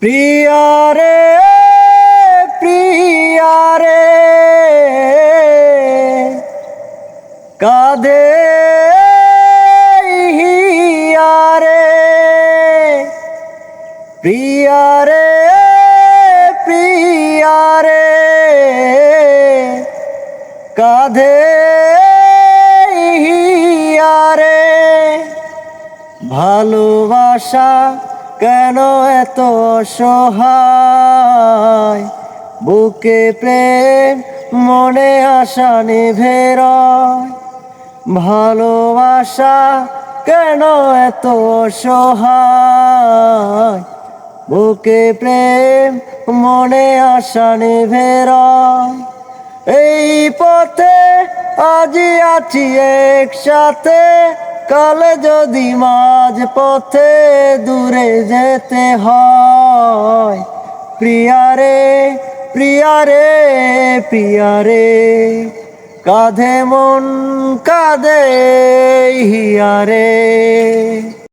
প্রিয়া রে প্রিয়া রে কাঁদে হিয়া রে প্রিয়া রে প্রিয়া রে কাঁদে হিয়া রে ভালোবাসা কেন এত অসহায় বুকে প্রেম মনে আশা নিভে রয় ভালোবাসা কেন এত অসহায় বুকে প্রেম মনে আশা নিভে রয় এই পথে আজি আছি একসাথে কালে যদি মাঝ পথে দূরে যেতে হয় প্রিয়া রে প্রিয়া রে প্রিয়া রে কাঁধে মন কাঁদে হিয়া রে।